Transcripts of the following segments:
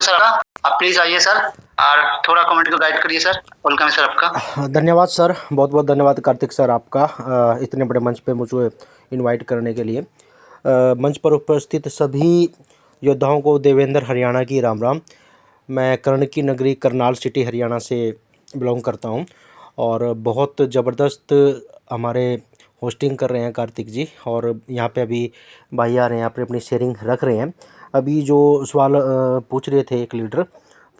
Sir आप please आइए sir और थोड़ा कमेंट को गाइड करिए सर। वेलकम है सर आपका। धन्यवाद सर, बहुत बहुत धन्यवाद कार्तिक सर आपका इतने बड़े मंच पे मुझे इनवाइट करने के लिए। मंच पर उपस्थित सभी योद्धाओं को देवेंद्र हरियाणा की राम राम। मैं कर्ण की नगरी करनाल सिटी हरियाणा से बिलोंग करता हूं और बहुत ज़बरदस्त हमारे होस्टिंग कर रहे हैं कार्तिक जी। और यहाँ पे अभी भाई आ रहे हैं, यहाँ पे अपनी शेयरिंग रख रहे हैं। अभी जो सवाल पूछ रहे थे एक लीडर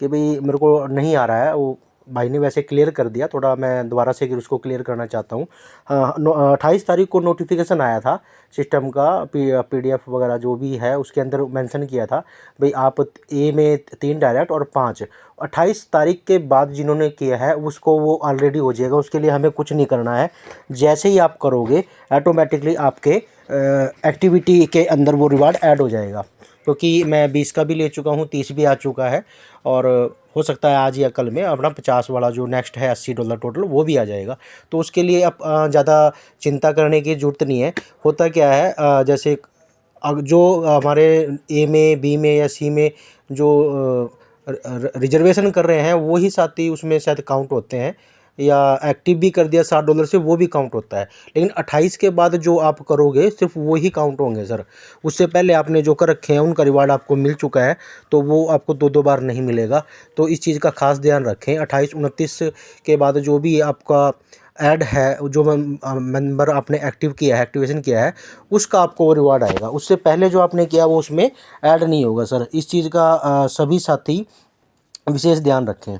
कि भाई मेरे को नहीं आ रहा है, वो भाई ने वैसे क्लियर कर दिया, थोड़ा मैं दोबारा से उसको क्लियर करना चाहता हूँ। 28 तारीख को नोटिफिकेशन आया था सिस्टम का, PDF वगैरह जो भी है उसके अंदर मेंशन किया था भाई आप ए में 3 डायरेक्ट और 5। 28 तारीख के बाद जिन्होंने किया है उसको वो ऑलरेडी हो जाएगा, उसके लिए हमें कुछ नहीं करना है। जैसे ही आप करोगे ऑटोमेटिकली आपके एक्टिविटी के अंदर वो रिवार्ड ऐड हो जाएगा। क्योंकि मैं 20 का भी ले चुका हूँ, 30 भी आ चुका है और हो सकता है आज या कल में अपना 50 वाला जो नेक्स्ट है $80 टोटल वो भी आ जाएगा। तो उसके लिए अब ज़्यादा चिंता करने की ज़रूरत नहीं है। होता क्या है, जैसे जो हमारे ए में, बी में या सी में जो रिजर्वेशन कर रहे हैं वही साथ ही उसमें शायद काउंट होते हैं, या एक्टिव भी कर दिया $60 से वो भी काउंट होता है। लेकिन 28 के बाद जो आप करोगे सिर्फ वो ही काउंट होंगे सर। उससे पहले आपने जो कर रखे हैं उनका रिवार्ड आपको मिल चुका है, तो वो आपको दो बार नहीं मिलेगा। तो इस चीज़ का खास ध्यान रखें। 28-29 के बाद जो भी आपका ऐड है, जो मेंबर आपने एक्टिव किया है, एक्टिवेशन किया है, उसका आपको वो रिवार्ड आएगा। उससे पहले जो आपने किया वो उसमें ऐड नहीं होगा सर। इस चीज़ का सभी साथी विशेष ध्यान रखें।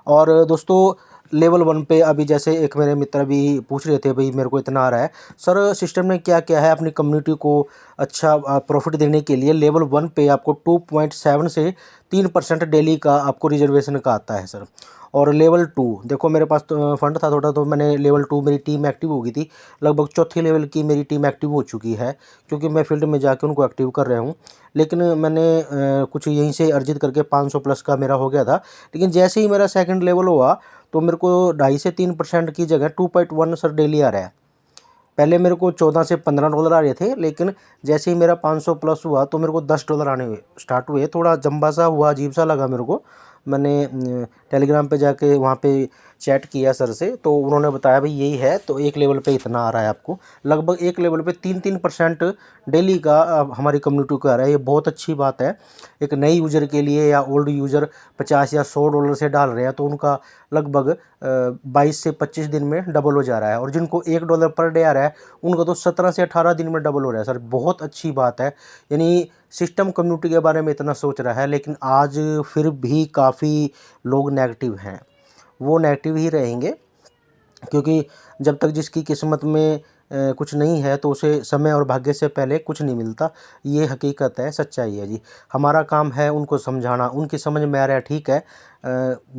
और दोस्तों लेवल 1 पे अभी जैसे एक मेरे मित्र भी पूछ रहे थे भाई मेरे को इतना आ रहा है सर, सिस्टम ने क्या क्या है अपनी कम्युनिटी को अच्छा प्रॉफिट देने के लिए। लेवल 1 पे आपको 2.7 से 3% डेली का आपको रिजर्वेशन का आता है सर। और लेवल 2 देखो, मेरे पास तो फंड था थोड़ा, तो मैंने लेवल 2 मेरी टीम एक्टिव हो गई थी। लगभग चौथी लेवल की मेरी टीम एक्टिव हो चुकी है, क्योंकि मैं फील्ड में जाके उनको एक्टिव कर रहा हूँ। लेकिन मैंने कुछ यहीं से अर्जित करके 500 प्लस का मेरा हो गया था। लेकिन जैसे ही मेरा सेकंड लेवल हुआ तो मेरे को 2.5 से 3% की जगह 2.1 सर डेली आ रहा है। पहले मेरे को 14 से $15 आ रहे थे, लेकिन जैसे ही मेरा 500 प्लस हुआ तो मेरे को $10 आने हुए स्टार्ट हुए। थोड़ा जंबा सा हुआ, अजीब सा लगा मेरे को। मैंने टेलीग्राम पे जाके वहाँ पे चैट किया सर से, तो उन्होंने बताया भाई यही है, तो एक लेवल पे इतना आ रहा है आपको। लगभग एक लेवल पे 3% डेली का हमारी कम्युनिटी को आ रहा है। ये बहुत अच्छी बात है। एक नई यूज़र के लिए या ओल्ड यूज़र 50 या $100 से डाल रहे हैं तो उनका लगभग 22 से 25 दिन में डबल हो जा रहा है। और जिनको $1 पर डे आ रहा है उनका तो 17 से 18 दिन में डबल हो रहा है सर। बहुत अच्छी बात है। यानी सिस्टम कम्युनिटी के बारे में इतना सोच रहा है, लेकिन आज फिर भी काफ़ी लोग नेगेटिव हैं। वो नेगेटिव ही रहेंगे, क्योंकि जब तक जिसकी किस्मत में कुछ नहीं है तो उसे समय और भाग्य से पहले कुछ नहीं मिलता। ये हकीकत है, सच्चाई है जी। हमारा काम है उनको समझाना, उनकी समझ में आ रहा है ठीक है,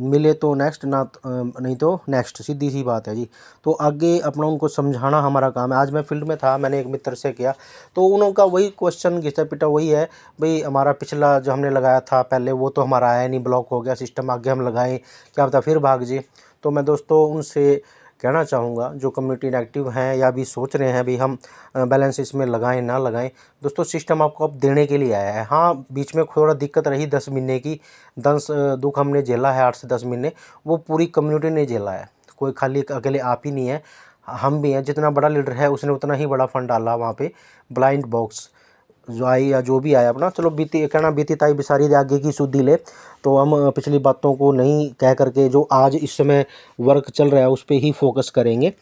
मिले तो नेक्स्ट, ना नहीं तो नेक्स्ट, सीधी सी बात है जी। तो आगे अपना उनको समझाना हमारा काम है। आज मैं फील्ड में था, मैंने एक मित्र से किया तो उनका वही क्वेश्चन घिसा पिटा वही है भाई, हमारा पिछला जो हमने लगाया था पहले वो तो हमारा आया नहीं, ब्लॉक हो गया सिस्टम, आगे हम लगाएं क्या पता फिर भाग जाए। तो मैं दोस्तों उनसे कहना चाहूँगा जो कम्युनिटी इनएक्टिव हैं या भी सोच रहे हैं भी हम बैलेंस इसमें लगाएं ना लगाएं, दोस्तों सिस्टम आपको अब देने के लिए आया है। हाँ, बीच में थोड़ा दिक्कत रही 10 महीने की, 10 दुख हमने झेला है 8 से 10 महीने, वो पूरी कम्युनिटी ने झेला है। कोई खाली अकेले आप ही नहीं है, हम भी हैं। जितना बड़ा लीडर है उसने उतना ही बड़ा फंड डाला वहाँ पे। ब्लाइंड बॉक्स जो आई या जो भी आया अपना, चलो बीती कहना बीती ताई बिसारी दे आगे की सुधी ले। तो हम पिछली बातों को नहीं कह करके जो आज इस समय वर्क चल रहा है उस पर ही फोकस करेंगे।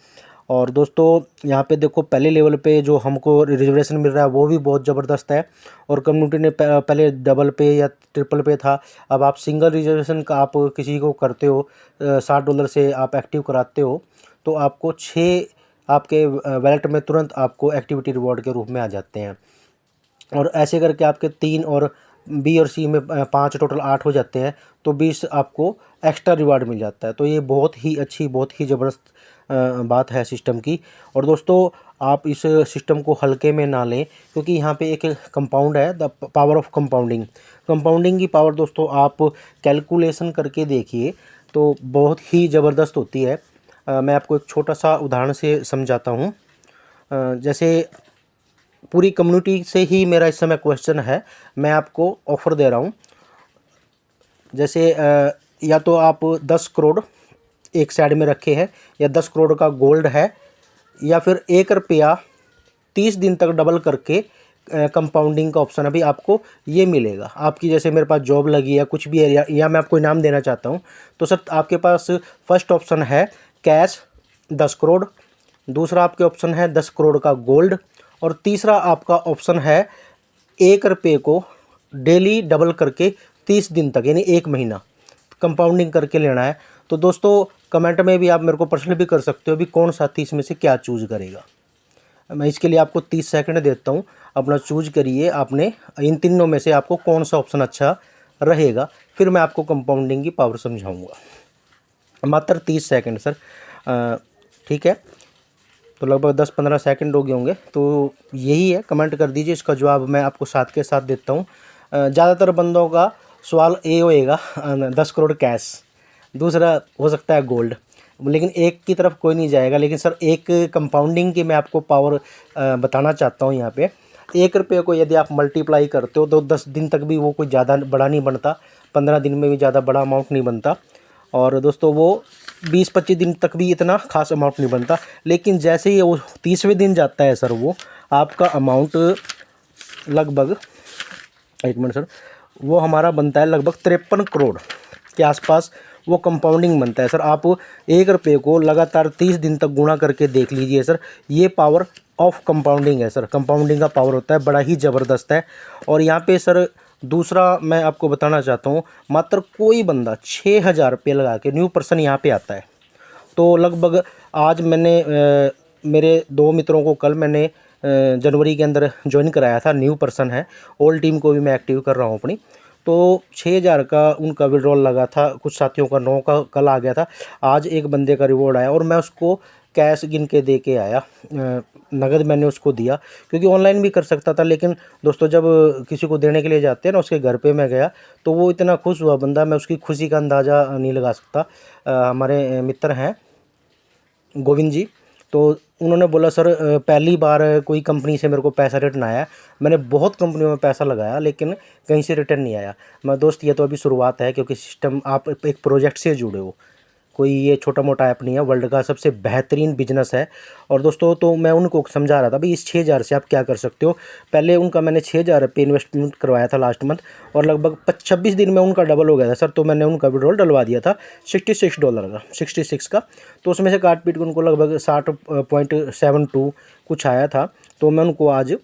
और दोस्तों यहाँ पे देखो, पहले लेवल पे जो हमको रिजर्वेशन मिल रहा है वो भी बहुत ज़बरदस्त है। और कम्युनिटी ने पहले डबल पे या ट्रिपल पे था, अब आप सिंगल रिजर्वेशन का आप किसी को करते हो, $60 से आप एक्टिव कराते हो, तो आपको 6 आपके वैलेट में तुरंत आपको एक्टिविटी रिवॉर्ड के रूप में आ जाते हैं। और ऐसे करके आपके 3 और बी और सी में 5 टोटल 8 हो जाते हैं, तो 20 आपको एक्स्ट्रा रिवार्ड मिल जाता है। तो ये बहुत ही अच्छी, बहुत ही ज़बरदस्त बात है सिस्टम की। और दोस्तों आप इस सिस्टम को हल्के में ना लें, क्योंकि यहाँ पे एक कंपाउंड है, the power of compounding. Compounding की पावर दोस्तों आप कैलकुलेशन करके देखिए तो बहुत ही ज़बरदस्त होती है। मैं आपको एक छोटा सा उदाहरण से समझाता हूँ। जैसे पूरी कम्युनिटी से ही मेरा इस समय क्वेश्चन है, मैं आपको ऑफ़र दे रहा हूँ। जैसे या तो आप 10 करोड़ एक साइड में रखे हैं, या 10 करोड़ का गोल्ड है, या फिर 1 रुपया 30 दिन तक डबल करके कंपाउंडिंग का ऑप्शन अभी आपको ये मिलेगा। आपकी जैसे मेरे पास जॉब लगी है, कुछ भी है, या मैं आपको इनाम देना चाहता हूँ, तो सर आपके पास फर्स्ट ऑप्शन है कैश 10 करोड़, दूसरा आपके ऑप्शन है 10 करोड़ का गोल्ड, और तीसरा आपका ऑप्शन है 1 रुपये को डेली डबल करके 30 दिन तक, यानी 1 महीना कंपाउंडिंग करके लेना है। तो दोस्तों कमेंट में भी आप मेरे को प्रश्न भी कर सकते हो भी कौन सा 30 में से क्या चूज़ करेगा। मैं इसके लिए आपको 30 सेकंड देता हूँ, अपना चूज करिए आपने इन तीनों में से आपको कौन सा ऑप्शन अच्छा रहेगा, फिर मैं आपको कंपाउंडिंग की पावर समझाऊंगा। मात्र 30 सेकंड सर, ठीक है। तो लगभग 10-15 सेकंड हो गए होंगे, तो यही है, कमेंट कर दीजिए, इसका जवाब मैं आपको साथ के साथ देता हूँ। ज़्यादातर बंदों का सवाल ये होएगा 10 करोड़ कैश, दूसरा हो सकता है गोल्ड, लेकिन एक की तरफ कोई नहीं जाएगा। लेकिन सर एक कंपाउंडिंग की मैं आपको पावर बताना चाहता हूँ यहाँ पे। 1 रुपये को यदि आप मल्टीप्लाई करते हो तो 10 दिन तक भी वो कोई ज़्यादा बड़ा नहीं बनता, 15 दिन में भी ज़्यादा बड़ा अमाउंट नहीं बनता, और दोस्तों वो 20-25 दिन तक भी इतना खास अमाउंट नहीं बनता। लेकिन जैसे ही वो 30वें दिन जाता है सर, वो आपका अमाउंट लगभग, एक मिनट सर, वो हमारा बनता है लगभग 53 करोड़ के आसपास वो कंपाउंडिंग बनता है सर। आप 1 रुपये को लगातार 30 दिन तक गुणा करके देख लीजिए सर, ये पावर ऑफ कंपाउंडिंग है सर। कंपाउंडिंग का पावर होता है, बड़ा ही ज़बरदस्त है। और यहाँ पे सर दूसरा मैं आपको बताना चाहता हूँ, मात्र कोई बंदा 6,000 रुपये लगा के न्यू पर्सन यहाँ पे आता है, तो लगभग आज मैंने मेरे 2 मित्रों को कल मैंने जनवरी के अंदर ज्वाइन कराया था, न्यू पर्सन है, ओल्ड टीम को भी मैं एक्टिव कर रहा हूँ अपनी। तो 6,000 का उनका विड्रॉल लगा था, कुछ साथियों का 9 का कल आ गया था, आज एक बंदे का रिवॉर्ड आया और मैं उसको कैश गिन के दे के आया, नगद मैंने उसको दिया, क्योंकि ऑनलाइन भी कर सकता था। लेकिन दोस्तों जब किसी को देने के लिए जाते हैं ना, उसके घर पे मैं गया तो वो इतना खुश हुआ बंदा, मैं उसकी खुशी का अंदाज़ा नहीं लगा सकता। हमारे मित्र हैं गोविंद जी, तो उन्होंने बोला सर पहली बार कोई कंपनी से मेरे को पैसा रिटर्न आया, मैंने बहुत कंपनियों में पैसा लगाया लेकिन कहीं से रिटर्न नहीं आया। मैं दोस्त ये तो अभी शुरुआत है, क्योंकि सिस्टम आप एक प्रोजेक्ट से जुड़े हो, कोई ये छोटा मोटा ऐप नहीं है, वर्ल्ड का सबसे बेहतरीन बिजनेस है। और दोस्तों तो मैं उनको समझा रहा था भाई इस 6,000 से आप क्या कर सकते हो। पहले उनका मैंने 6,000 रुपये इन्वेस्टमेंट करवाया था लास्ट मंथ, और लगभग 26 दिन में उनका डबल हो गया था सर। तो मैंने उनका विड्रॉल डलवा दिया था $66 का, 66 का। तो उसमें से काट पीट के उनको लगभग 60.72 कुछ आया था। तो मैं उनको आज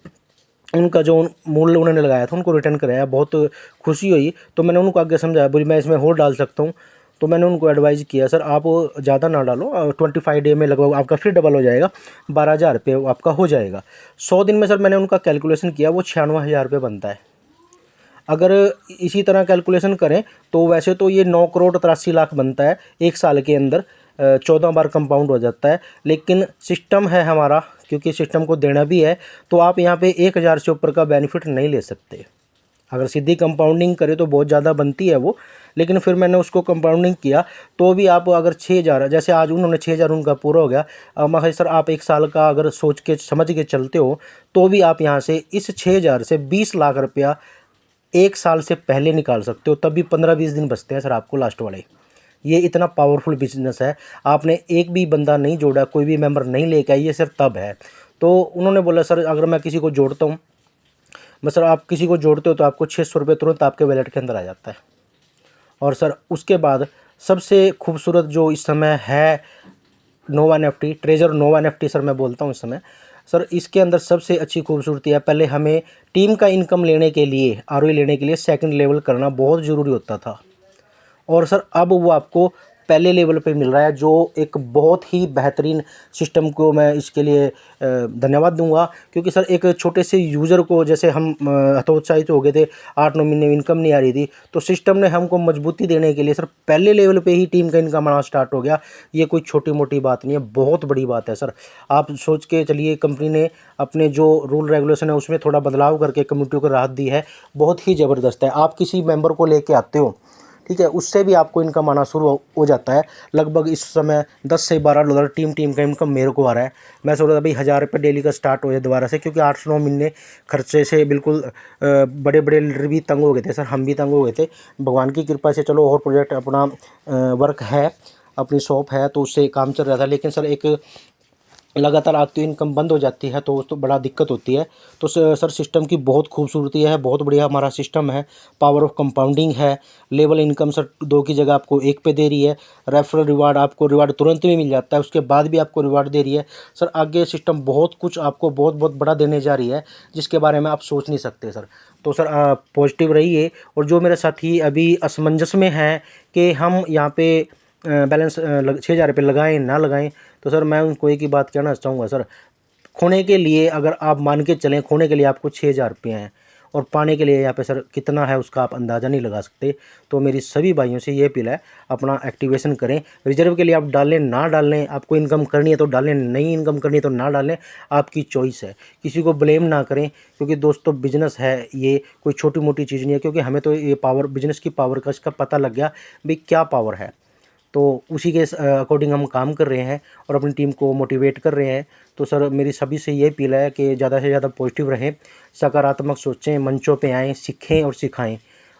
उनका जो मूल्य उन्होंने लगाया था उनको रिटर्न कराया, बहुत खुशी हुई। तो मैंने उनको आगे समझाया बोली मैं इसमें और डाल सकता हूँ, तो मैंने उनको एडवाइस किया सर आप ज़्यादा ना डालो, 25 डे में लगभग आपका फिर डबल हो जाएगा, 12,000 रुपये आपका हो जाएगा। 100 दिन में सर मैंने उनका कैलकुलेशन किया, वो 96,000 रुपये बनता है। अगर इसी तरह कैलकुलेशन करें तो वैसे तो ये 9 करोड़ 83 लाख बनता है एक साल के अंदर, 14 बार कंपाउंड हो जाता है। लेकिन सिस्टम है हमारा, क्योंकि सिस्टम को देना भी है, तो आप यहाँ पे 1,000 से ऊपर का बेनिफिट नहीं ले सकते। अगर सीधी कंपाउंडिंग करें तो बहुत ज़्यादा बनती है वो, लेकिन फिर मैंने उसको कंपाउंडिंग किया तो भी आप अगर 6,000, जैसे आज उन्होंने 6,000 उनका पूरा हो गया, मैं सर आप एक साल का अगर सोच के समझ के चलते हो तो भी आप यहाँ से इस 6,000 से 20 लाख रुपया एक साल से पहले निकाल सकते हो, तब भी 15-20 दिन बचते हैं सर आपको लास्ट वाले। ये इतना पावरफुल बिजनेस है, आपने एक भी बंदा नहीं जोड़ा, कोई भी मेंबर नहीं लेके आई, ये सर तब है। तो उन्होंने बोला सर अगर मैं किसी को जोड़ता हूँ, मैं सर आप किसी को जोड़ते हो तो आपको 600 रुपये तुरंत आपके वैलेट के अंदर आ जाता है। और सर उसके बाद सबसे खूबसूरत जो इस समय है नोवा NFT, ट्रेजर नोवा NFT सर मैं बोलता हूँ इस समय। सर इसके अंदर सबसे अच्छी खूबसूरती है, पहले हमें टीम का इनकम लेने के लिए, ROI लेने के लिए सेकंड लेवल करना बहुत ज़रूरी होता था, और सर अब वो आपको पहले लेवल पे मिल रहा है, जो एक बहुत ही बेहतरीन सिस्टम को मैं इसके लिए धन्यवाद दूंगा। क्योंकि सर एक छोटे से यूज़र को, जैसे हम हतोत्साहित हो गए थे, 8-9 महीने में इनकम नहीं आ रही थी, तो सिस्टम ने हमको मजबूती देने के लिए सर पहले लेवल पे ही टीम का इनकम आना स्टार्ट हो गया। ये कोई छोटी मोटी बात नहीं है, बहुत बड़ी बात है सर। आप सोच के चलिए, कंपनी ने अपने जो रूल रेगुलेशन है उसमें थोड़ा बदलाव करके कम्युनिटी को राहत दी है, बहुत ही ज़बरदस्त है। आप किसी मेम्बर को लेके आते हो, ठीक है, उससे भी आपको इनकम आना शुरू हो जाता है। लगभग इस समय $10 से $12 टीम का इनकम मेरे को आ रहा है। मैं सोच रहा था भाई $1000 डेली का स्टार्ट हो जाए दोबारा से, क्योंकि 8 से 9 महीने खर्चे से बिल्कुल बड़े बड़े लीडर भी तंग हो गए थे सर, हम भी तंग हो गए थे। भगवान की कृपा से चलो और प्रोजेक्ट अपना वर्क है, अपनी शॉप है, तो उससे काम चल रहा था। लेकिन सर एक लगातार आती हुई इनकम बंद हो जाती है तो बड़ा दिक्कत होती है। तो सर सिस्टम की बहुत खूबसूरती है, बहुत बढ़िया हमारा सिस्टम है। पावर ऑफ कंपाउंडिंग है। लेवल इनकम सर 2 की जगह आपको 1 पे दे रही है। रेफरल रिवार्ड, आपको रिवार्ड तुरंत में मिल जाता है, उसके बाद भी आपको रिवार्ड दे रही है। सर आगे सिस्टम बहुत कुछ आपको बहुत बहुत बड़ा देने जा रही है, जिसके बारे में आप सोच नहीं सकते सर। तो सर पॉजिटिव रहिए। और जो मेरे साथी अभी असमंजस में हैं कि हम यहाँ पे बैलेंस 6000 रुपये लगाएं ना लगाएं, तो सर मैं उनको एक ही बात कहना चाहूँगा सर, खोने के लिए अगर आप मान के चलें, खोने के लिए आपको 6000 रुपये हैं, और पाने के लिए यहाँ पे सर कितना है उसका आप अंदाज़ा नहीं लगा सकते। तो मेरी सभी भाइयों से ये अपील है, अपना एक्टिवेशन करें। रिजर्व के लिए आप डालें ना डालें, आपको इनकम करनी है तो डालें, नहीं इनकम करनी है तो ना डालें, आपकी चॉइस है। किसी को ब्लेम ना करें, क्योंकि दोस्तों बिजनेस है, ये कोई छोटी मोटी चीज़ नहीं है। क्योंकि हमें तो ये पावर, बिजनेस की पावर का इसका पता लग गया भाई क्या पावर है। तो उसी के अकॉर्डिंग हम काम कर रहे हैं और अपनी टीम को मोटिवेट कर रहे हैं। तो सर मेरी सभी से ये अपील है कि ज़्यादा से ज़्यादा पॉजिटिव रहें, सकारात्मक सोचें, मंचों पे आएँ, सीखें और सिखाएं।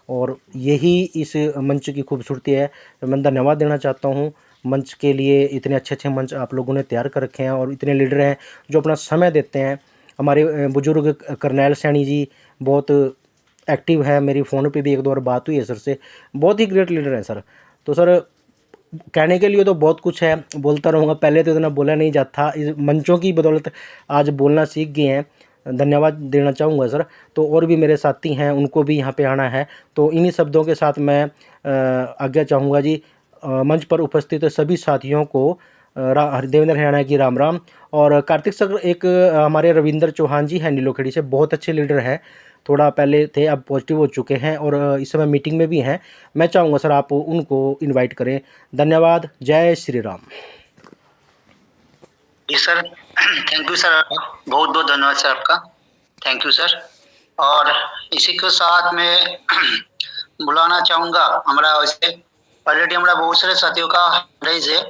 और यही इस मंच की खूबसूरती है। मैं धन्यवाद देना चाहता हूँ मंच के लिए। इतने अच्छे अच्छे मंच आप लोगों ने तैयार कर रखे हैं, और इतने लीडर हैं जो अपना समय देते हैं। हमारे बुजुर्ग करनैल सैनी जी बहुत एक्टिव है, मेरी फ़ोन पे भी 1-2 बार बात हुई है सर से, बहुत ही ग्रेट लीडर हैं सर। तो सर कहने के लिए तो बहुत कुछ है, बोलता रहूँगा, पहले तो इतना बोला नहीं जाता, इस मंचों की बदौलत आज बोलना सीख गए हैं। धन्यवाद देना चाहूँगा सर। तो और भी मेरे साथी हैं, उनको भी यहाँ पे आना है। तो इन्हीं शब्दों के साथ मैं आज्ञा चाहूँगा जी। मंच पर उपस्थित सभी साथियों को देवेंद्र हरियाणा की राम राम। और कार्तिक सर एक हमारे रविंद्र चौहान जी हैं नीलोखेड़ी से, बहुत अच्छे लीडर हैं, थोड़ा पहले थे अब पॉजिटिव हो चुके हैं और इस समय मीटिंग में भी हैं। मैं चाहूँगा सर आप उनको इनवाइट करें। धन्यवाद। जय श्री राम। जी सर, थैंक यू सर, बहुत बहुत धन्यवाद सर आपका, थैंक यू सर। और इसी के साथ में बुलाना चाहूँगा, हमारा वैसे ऑलरेडी हमारा बहुत सारे साथियों का रेज है,